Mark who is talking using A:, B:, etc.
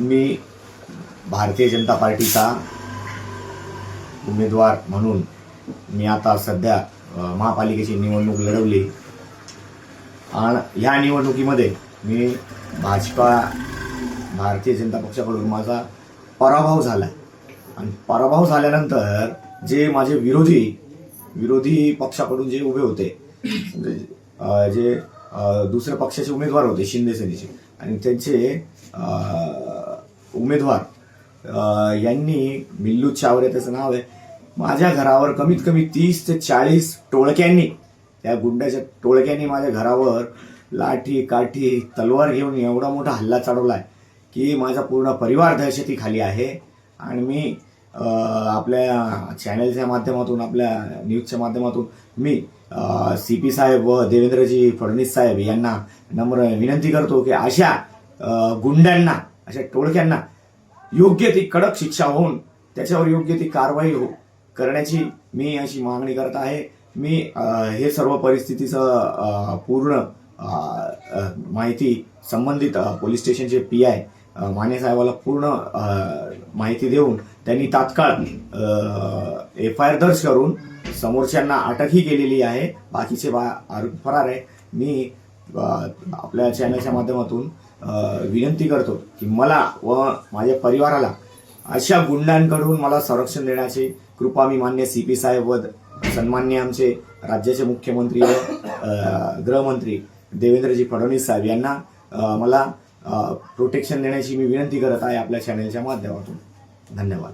A: मी भारतीय जनता पार्टीचा उमेदवार म्हणून मी आता सध्या महापालिकेची निवडणूक लढवली आणि ह्या निवडणुकीमध्ये मी भारतीय जनता पक्षाकडून माझा पराभव झाला आणि पराभव झाल्यानंतर जे माझे विरोधी पक्षाकडून जे उभे होते, जे दुसऱ्या पक्षाचे उमेदवार होते शिंदे सेनेचे, आणि त्यांचे उमेदवार यांनी मिल्लू चावरे त्याचं नाव आहे, माझ्या घरावर कमीत कमी 30 ते 40 टोळक्यांनी, त्या गुंडाच्या टोळक्यांनी माझ्या घरावर लाठी काठी तलवार घेऊन एवढा मोठा हल्ला चढवलाय की माझा पूर्ण परिवार दहशतीखाली आहे. आणि मी आपल्या चॅनलच्या माध्यमातून, आपल्या न्यूजच्या माध्यमातून मी CP साहेब व देवेंद्रजी फडणवीस साहेब यांना नम्र विनंती करतो की अशा गुंडांना, अशा टोळक्यांना योग्य ती कडक शिक्षा होऊन त्याच्यावर योग्य ती कारवाई करण्याची मी अशी मागणी करत आहे. मी हे सर्व परिस्थितीचं पूर्ण माहिती संबंधित पोलीस स्टेशनचे PI माने साहेबाला पूर्ण माहिती देऊन त्यांनी तात्काळ FIR दर्ज करून समोरच्यांना अटकही केलेली आहे. बाकीचे आरोपी फरार आहे. मी आपल्या चॅनलच्या माध्यमातून विनंती करतो की मला व माझ्या परिवाराला अशा गुंडांकडून मला संरक्षण देण्याची कृपा मी मान्य CP साहेब व सन्मान्य आमचे राज्याचे मुख्यमंत्री व गृहमंत्री देवेंद्रजी फडणवीस साहेब यांना मला प्रोटेक्शन देण्याची मी विनंती करत आहे आपल्या चॅनलच्या माध्यमातून. धन्यवाद.